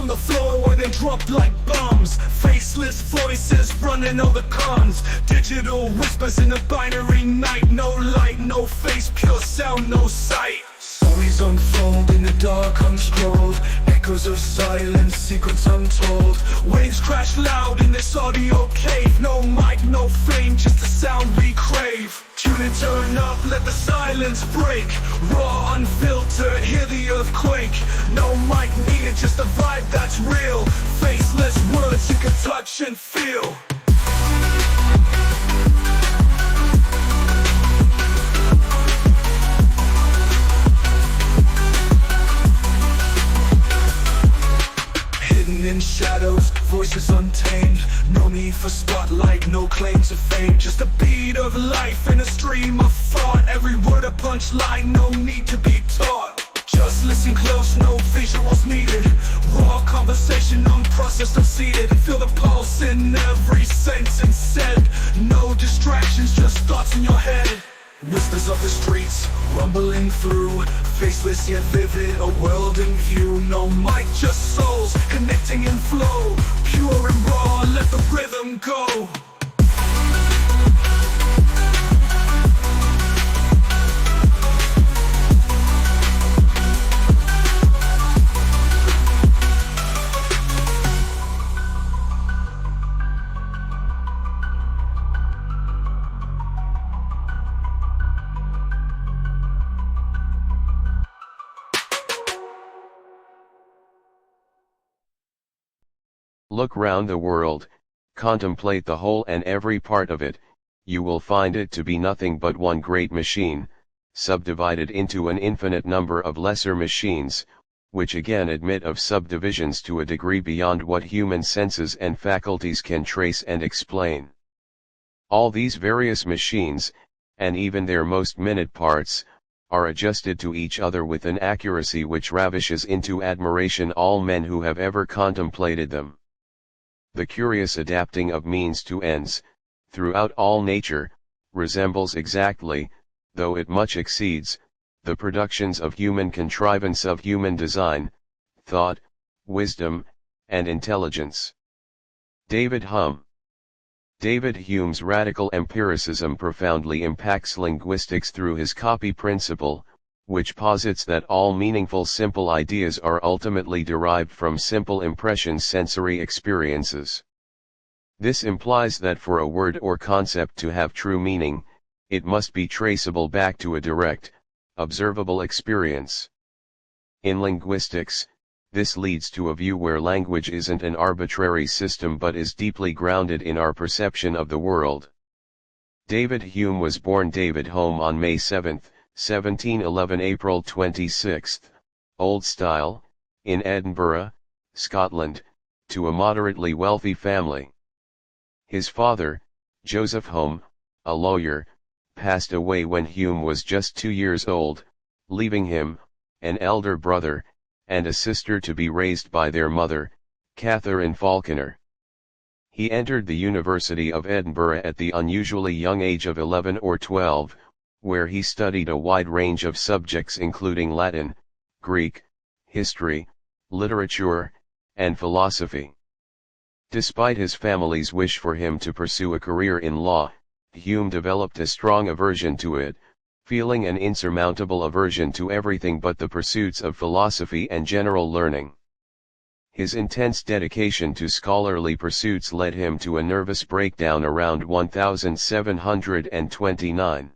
the floor where they drop like bombs. Faceless voices running all the cons. Digital whispers in the binary night. No light, no face, pure sound, no sight. Stories unfold in the dark unscrolled. Echoes of silence, secrets untold. Waves crash loud in this audio cave. No mic, no fame, just the sound we crave. Tune and turn up, let the silence break. Raw, unfiltered, hear the earthquake. No mic needed, just a vibe that's real. Faceless words you can touch and feel. In shadows, voices untamed. No need for spotlight, no claim to fame. Just a beat of life in a stream of thought. Every word a punchline, no need to be taught. Just listen close, no visuals needed. Raw conversation, unprocessed, unseated. Feel the pulse in every sentence said. No distractions, just thoughts in your head. Whispers of the streets, rumbling through. Faceless yet vivid, a world in view. No mic, just souls, connecting in flow. Pure and raw, let the rhythm go. Look round the world, contemplate the whole and every part of it, you will find it to be nothing but one great machine, subdivided into an infinite number of lesser machines, which again admit of subdivisions to a degree beyond what human senses and faculties can trace and explain. All these various machines, and even their most minute parts, are adjusted to each other with an accuracy which ravishes into admiration all men who have ever contemplated them. The curious adapting of means to ends, throughout all nature, resembles exactly, though it much exceeds, the productions of human contrivance, of human design, thought, wisdom, and intelligence. David Hume. David Hume's radical empiricism profoundly impacts linguistics through his copy principle, which posits that all meaningful simple ideas are ultimately derived from simple impressions, sensory experiences. This implies that for a word or concept to have true meaning, it must be traceable back to a direct, observable experience. In linguistics, this leads to a view where language isn't an arbitrary system but is deeply grounded in our perception of the world. David Hume was born David Hume on May 7, 1711 April 26, Old Style, in Edinburgh, Scotland, to a moderately wealthy family. His father, Joseph Hume, a lawyer, passed away when Hume was just 2 years old, leaving him, an elder brother, and a sister to be raised by their mother, Catherine Falconer. He entered the University of Edinburgh at the unusually young age of 11 or 12, where he studied a wide range of subjects including Latin, Greek, history, literature, and philosophy. Despite his family's wish for him to pursue a career in law, Hume developed a strong aversion to it, feeling an insurmountable aversion to everything but the pursuits of philosophy and general learning. His intense dedication to scholarly pursuits led him to a nervous breakdown around 1729.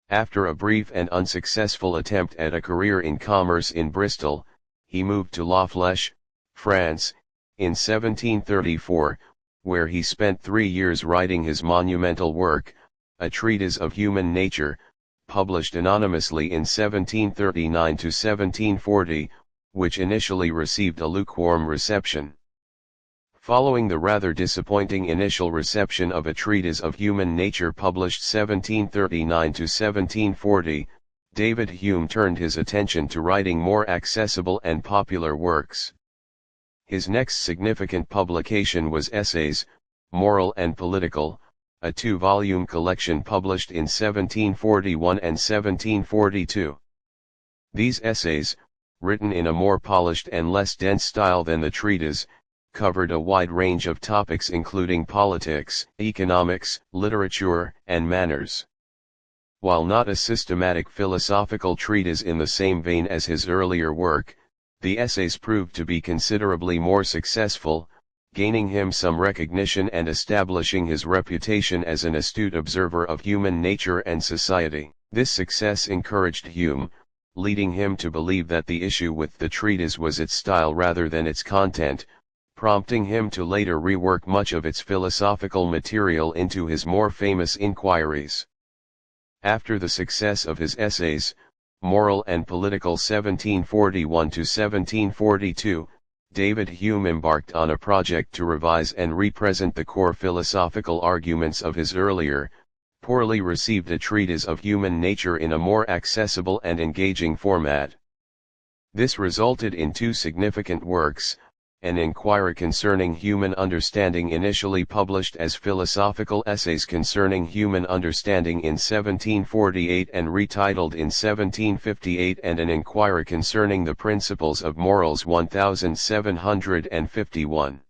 After a brief and unsuccessful attempt at a career in commerce in Bristol, he moved to La Flèche, France, in 1734, where he spent 3 years writing his monumental work, A Treatise of Human Nature, published anonymously in 1739 to 1740, which initially received a lukewarm reception. Following the rather disappointing initial reception of A Treatise of Human Nature published 1739 to 1740, David Hume turned his attention to writing more accessible and popular works. His next significant publication was Essays, Moral and Political, a 2-volume collection published in 1741 and 1742. These essays, written in a more polished and less dense style than the treatise, covered a wide range of topics including politics, economics, literature, and manners. While not a systematic philosophical treatise in the same vein as his earlier work, the essays proved to be considerably more successful, gaining him some recognition and establishing his reputation as an astute observer of human nature and society. This success encouraged Hume, leading him to believe that the issue with the treatise was its style rather than its content, prompting him to later rework much of its philosophical material into his more famous inquiries. After the success of his essays, Moral and Political 1741 to 1742, David Hume embarked on a project to revise and represent the core philosophical arguments of his earlier, poorly received treatise of human nature in a more accessible and engaging format. This resulted in two significant works: an inquiry concerning human understanding initially published as Philosophical Essays Concerning Human Understanding in 1748 and retitled in 1758, and an inquiry concerning the Principles of Morals 1751.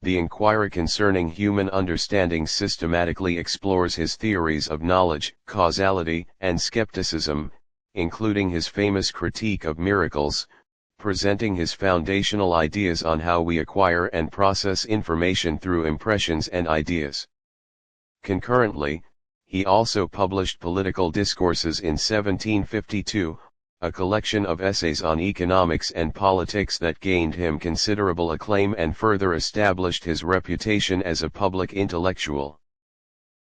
The inquiry concerning human understanding systematically explores his theories of knowledge, causality, and skepticism, including his famous critique of miracles, presenting his foundational ideas on how we acquire and process information through impressions and ideas. Concurrently, he also published Political Discourses in 1752, a collection of essays on economics and politics that gained him considerable acclaim and further established his reputation as a public intellectual.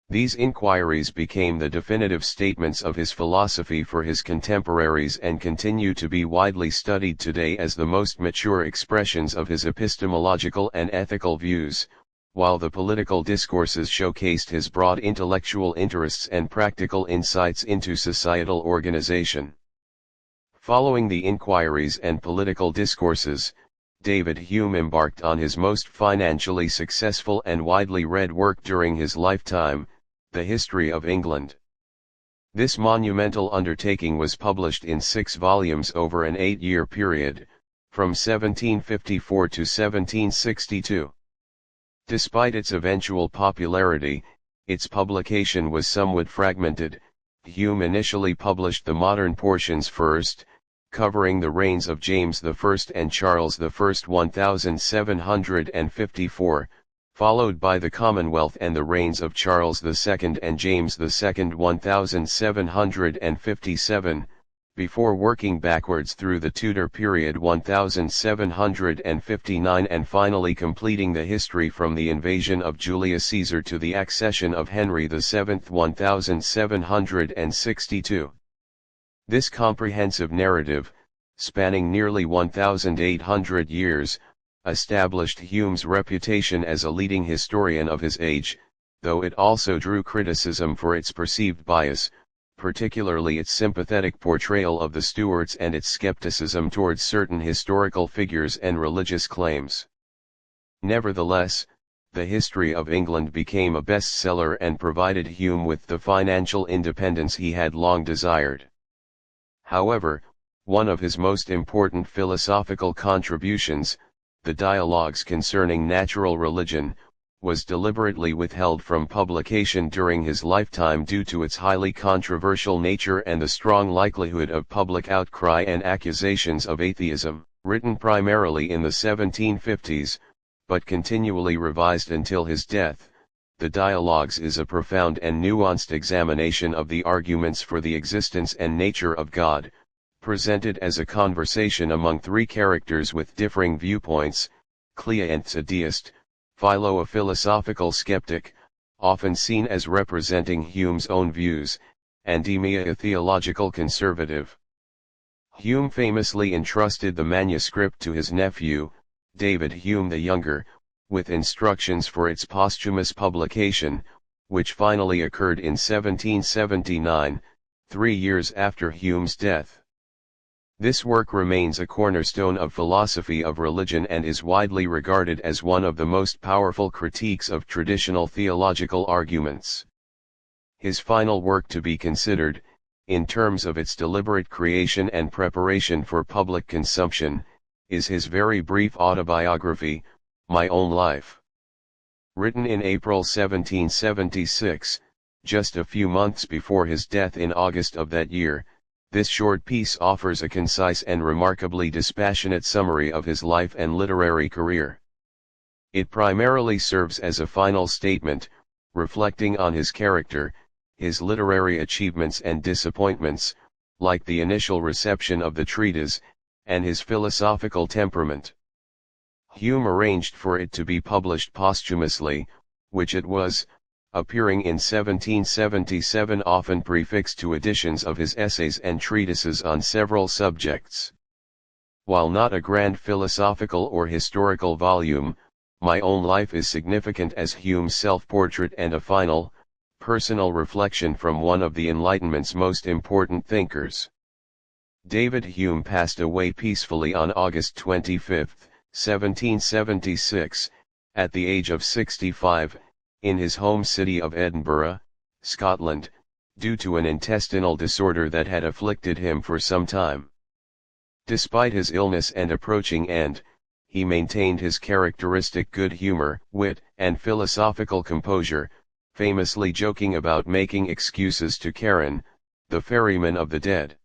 These inquiries became the definitive statements of his philosophy for his contemporaries and continue to be widely studied today as the most mature expressions of his epistemological and ethical views, while the Political Discourses showcased his broad intellectual interests and practical insights into societal organization. Following the inquiries and Political Discourses, David Hume embarked on his most financially successful and widely read work during his lifetime, The History of England. This monumental undertaking was published in 6 volumes over an 8-year period, from 1754 to 1762. Despite its eventual popularity, its publication was somewhat fragmented. Hume initially published the modern portions first, covering the reigns of James I and Charles I 1754, followed by the Commonwealth and the reigns of Charles II and James II 1757, before working backwards through the Tudor period 1759 and finally completing the history from the invasion of Julius Caesar to the accession of Henry VII 1762. This comprehensive narrative, spanning nearly 1,800 years, established Hume's reputation as a leading historian of his age, though it also drew criticism for its perceived bias, particularly its sympathetic portrayal of the Stuarts and its skepticism towards certain historical figures and religious claims. Nevertheless, The History of England became a bestseller and provided Hume with the financial independence he had long desired. However, one of his most important philosophical contributions, the Dialogues Concerning Natural Religion, was deliberately withheld from publication during his lifetime due to its highly controversial nature and the strong likelihood of public outcry and accusations of atheism. Written primarily in the 1750s, but continually revised until his death, the Dialogues is a profound and nuanced examination of the arguments for the existence and nature of God, presented as a conversation among 3 characters with differing viewpoints: Cleanthes a deist, Philo a philosophical skeptic, often seen as representing Hume's own views, and Endymion a theological conservative. Hume famously entrusted the manuscript to his nephew, David Hume the Younger, with instructions for its posthumous publication, which finally occurred in 1779, 3 years after Hume's death. This work remains a cornerstone of philosophy of religion and is widely regarded as one of the most powerful critiques of traditional theological arguments. His final work to be considered, in terms of its deliberate creation and preparation for public consumption, is his very brief autobiography, My Own Life. Written in April 1776, just a few months before his death in August of that year, this short piece offers a concise and remarkably dispassionate summary of his life and literary career. It primarily serves as a final statement, reflecting on his character, his literary achievements and disappointments, like the initial reception of the treatise, and his philosophical temperament. Hume arranged for it to be published posthumously, which it was, appearing in 1777, often prefixed to editions of his essays and treatises on several subjects. While not a grand philosophical or historical volume, My Own Life is significant as Hume's self-portrait and a final, personal reflection from one of the Enlightenment's most important thinkers. David Hume passed away peacefully on August 25, 1776, at the age of 65, in his home city of Edinburgh, Scotland, due to an intestinal disorder that had afflicted him for some time. Despite his illness and approaching end, he maintained his characteristic good humor, wit, and philosophical composure, famously joking about making excuses to Charon, the ferryman of the dead.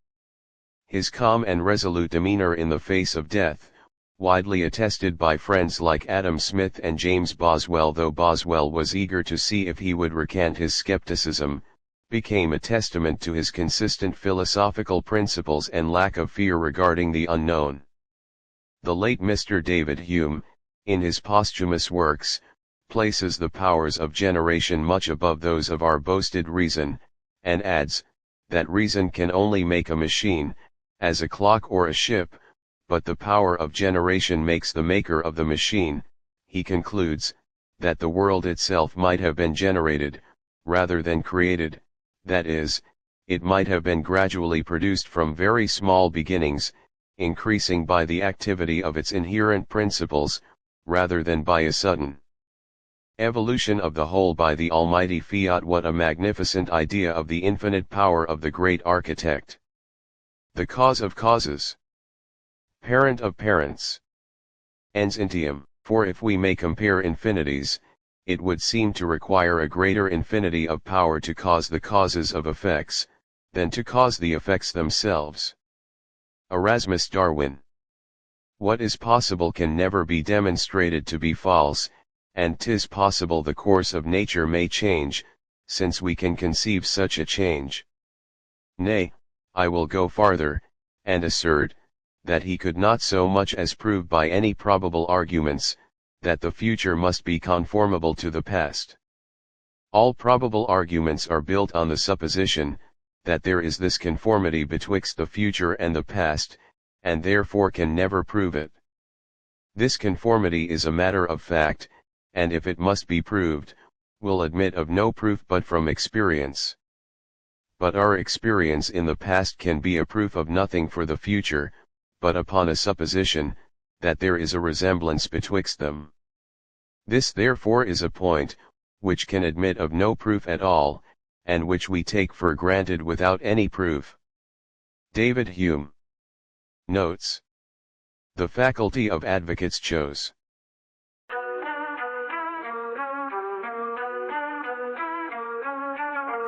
His calm and resolute demeanor in the face of death, widely attested by friends like Adam Smith and James Boswell, though Boswell was eager to see if he would recant his skepticism, became a testament to his consistent philosophical principles and lack of fear regarding the unknown. The late Mr. David Hume, in his posthumous works, places the powers of generation much above those of our boasted reason, and adds, that reason can only make a machine, as a clock or a ship, but the power of generation makes the maker of the machine. He concludes, that the world itself might have been generated, rather than created, that is, it might have been gradually produced from very small beginnings, increasing by the activity of its inherent principles, rather than by a sudden evolution of the whole by the almighty fiat. What a magnificent idea of the infinite power of the great architect! The cause of causes, parent of parents, ens intium. For if we may compare infinities, it would seem to require a greater infinity of power to cause the causes of effects, than to cause the effects themselves. Erasmus Darwin. What is possible can never be demonstrated to be false, and 'tis possible the course of nature may change, since we can conceive such a change. Nay, I will go farther, and assert, that he could not so much as prove by any probable arguments, that the future must be conformable to the past. All probable arguments are built on the supposition, that there is this conformity betwixt the future and the past, and therefore can never prove it. This conformity is a matter of fact, and if it must be proved, will admit of no proof but from experience. But our experience in the past can be a proof of nothing for the future, but upon a supposition, that there is a resemblance betwixt them. This therefore is a point, which can admit of no proof at all, and which we take for granted without any proof. David Hume. Notes. The Faculty of Advocates chose.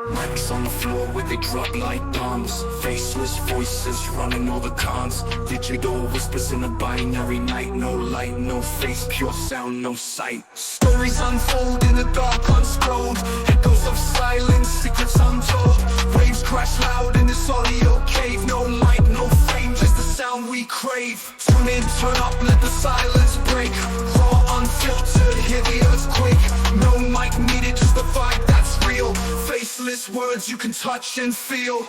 Mics on the floor where they drop like bombs. Faceless voices running all the cons. Digital whispers in a binary night. No light, no face, pure sound, no sight. Stories unfold in the dark, unscrolled. Echoes of silence, secrets untold. Waves crash loud in this audio cave. No light, no fame, just the sound we crave. Tune in, turn up, let the silence break. Raw, unfiltered, hear the earthquake. No mic needed, just the vibe that's real. Faceless words you can touch and feel.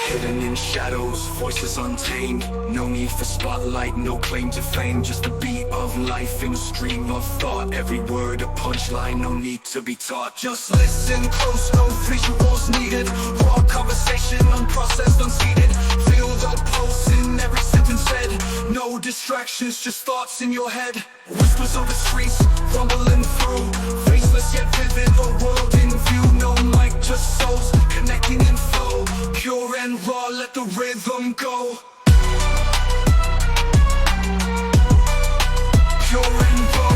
Hidden in shadows, voices untamed. No need for spotlight, no claim to fame. Just a beat of life in a stream of thought. Every word a punchline, no need to be taught. Just listen close, no visuals needed. Raw conversation, unprocessed, unseated. Feel the pulse in every sentence said. No distraction. distractions, just thoughts in your head. Whispers of the streets, rumbling through. Faceless yet vivid, a world in view. No mic, just souls, connecting in flow. Pure and raw, let the rhythm go. Pure and raw.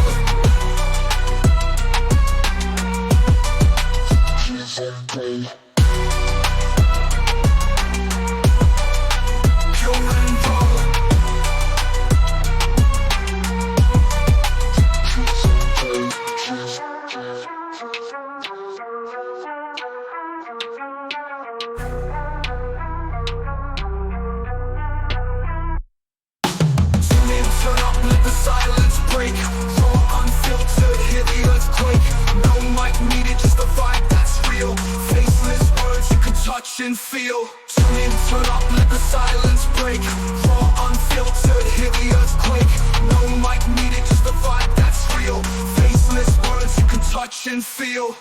Silence break, raw, unfiltered, hear the earthquake. No mic needed, just a vibe that's real. Faceless words you can touch and feel. Tune in, turn up, let the silence break. Raw, unfiltered, hear the earthquake. No mic needed, just a vibe that's real. Faceless words you can touch and feel.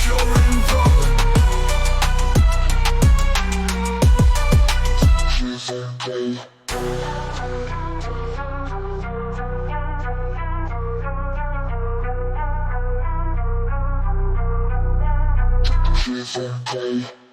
Pure and raw. Okay.